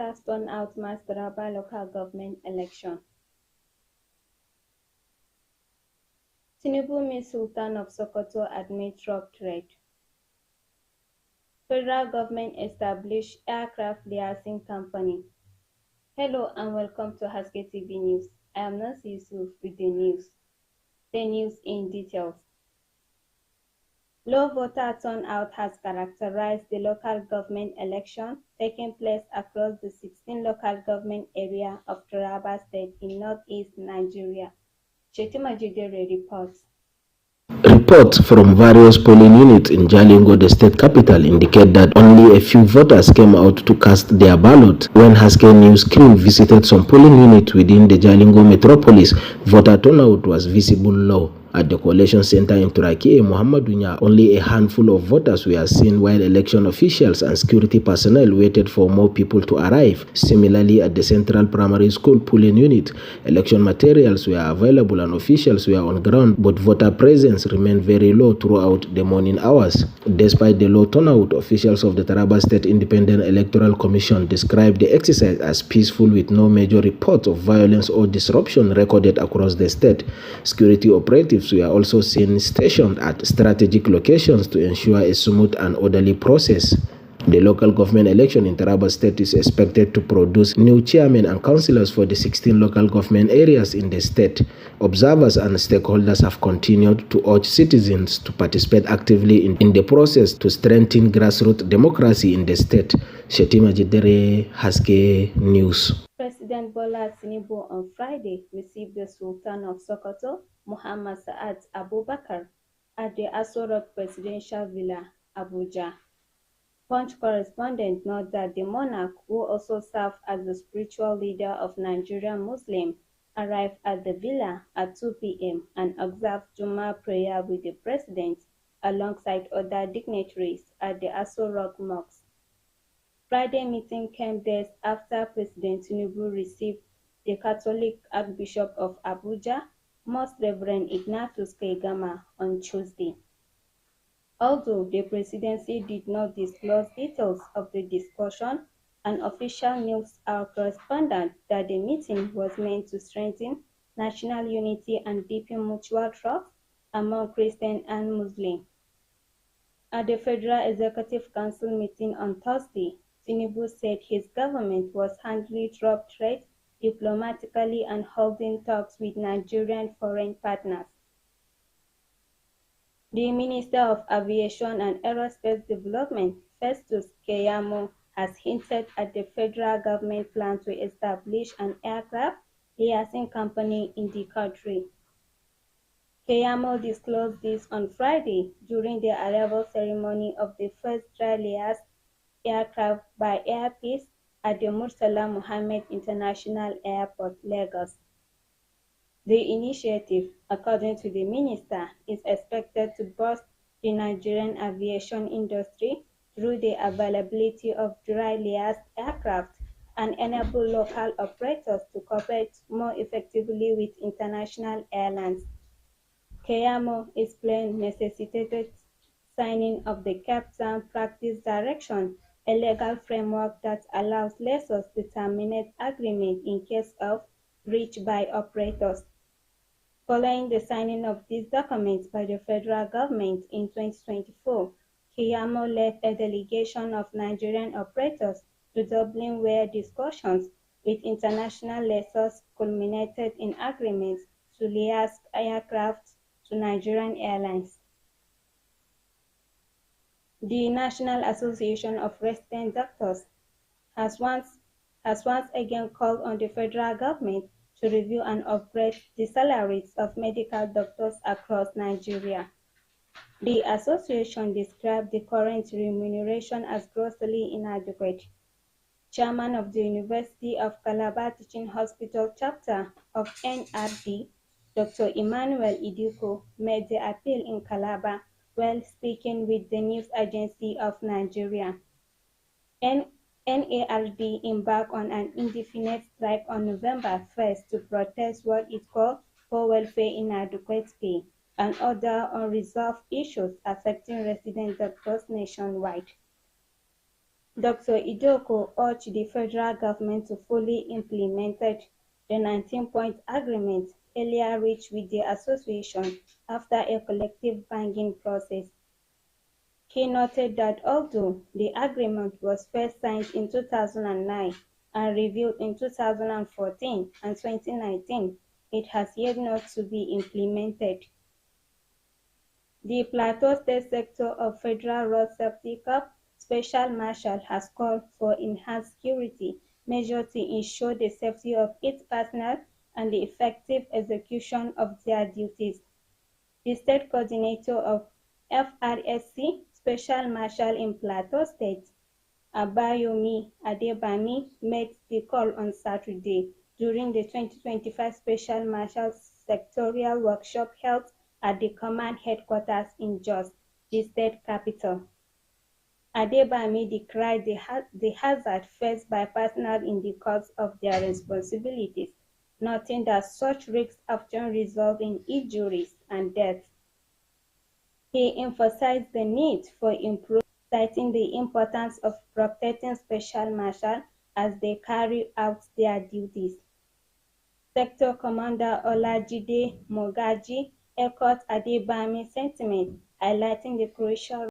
Voters turn out mass Taraba local government election. Tinubu meets Sultan of Sokoto amid drug trade. Federal government established aircraft leasing company. Hello and welcome to Haske Tv News. I am Nancy Yusuf with the news. The news in details. Low voter turnout has characterized the local government election taking place across the 16 local government areas of Taraba State in northeast Nigeria. Shetima Jidere reports. Reports from various polling units in Jalingo, the state capital, indicate that only a few voters came out to cast their ballot. When Haske News crew visited some polling units within the Jalingo metropolis, voter turnout was visible low. At the collation center in Turaki, Muhammadunya, only a handful of voters were seen while election officials and security personnel waited for more people to arrive. Similarly, at the Central Primary School polling unit, election materials were available and officials were on ground, but voter presence remained very low throughout the morning hours. Despite the low turnout, officials of the Taraba State Independent Electoral Commission described the exercise as peaceful with no major reports of violence or disruption recorded across the state. Security operatives were also seen stationed at strategic locations to ensure a smooth and orderly process. The local government election in Taraba State is expected to produce new chairmen and councillors for the 16 local government areas in the state. Observers and stakeholders have continued to urge citizens to participate actively in the process to strengthen grassroots democracy in the state. Shetima Jidere, Haske News. President Bola Tinubu on Friday received the Sultan of Sokoto, Muhammad Saad Abubakar, at the Aso Rock Presidential Villa, Abuja. Punch correspondent notes that the monarch, who also served as the spiritual leader of Nigerian Muslims, arrived at the villa at 2 p.m. and observed Juma prayer with the president alongside other dignitaries at the Aso Rock Mosque. Friday meeting came days after President Tinubu received the Catholic Archbishop of Abuja, Most Reverend Ignatius Kaigama, on Tuesday. Although the presidency did not disclose details of the discussion, an official news correspondent that the meeting was meant to strengthen national unity and deepen mutual trust among Christians and Muslims. At the Federal Executive Council meeting on Thursday, Tinubu said his government was handling drug trade diplomatically and holding talks with Nigerian foreign partners. The Minister of Aviation and Aerospace Development, Festus Keyamo, has hinted at the federal government plan to establish an aircraft leasing company in the country. Keyamo disclosed this on Friday during the arrival ceremony of the first dry-leased aircraft by Air Peace at the Murtala Mohammed International Airport, Lagos. The initiative, according to the minister, is expected to boost the Nigerian aviation industry through the availability of dry-leased aircraft and enable local operators to cooperate more effectively with international airlines. Keyamo explained necessitated signing of the Cape Town Practice Direction, a legal framework that allows lessors to terminate agreements in case of breach by operators. Following the signing of these documents by the federal government in 2024, Keyamo led a delegation of Nigerian operators to Dublin where discussions with international lessors culminated in agreements to lease aircraft to Nigerian airlines. The National Association of Resident Doctors has once again called on the federal government to review and upgrade the salaries of medical doctors across Nigeria. The association described the current remuneration as grossly inadequate. Chairman of the University of Calabar Teaching Hospital chapter of NRD, Dr. Emmanuel Idiko, made the appeal in Calabar while speaking with the news agency of Nigeria. NARD embarked on an indefinite strike on November 1st to protest what it called poor welfare, inadequate pay, and other unresolved issues affecting resident doctors nationwide. Dr. Idoko urged the federal government to fully implement the 19-point agreement earlier reached with the association after a collective bargaining process. He noted that although the agreement was first signed in 2009 and reviewed in 2014 and 2019, it has yet not to be implemented. The Plateau State Sector of Federal Road Safety Corps Special Marshal has called for enhanced security measures to ensure the safety of its personnel and the effective execution of their duties. The state coordinator of FRSC Special Marshal in Plateau State, Abayomi Adebami, made the call on Saturday during the 2025 Special Marshal Sectorial Workshop held at the command headquarters in Jos, the state capital. Adebami decried the hazard faced by personnel in the course of their responsibilities, noting that such risks often result in injuries and deaths. He emphasized the need for improvement, citing the importance of protecting special marshals as they carry out their duties. Sector Commander Olajide Mogaji echoed Adebami's sentiment, highlighting the crucial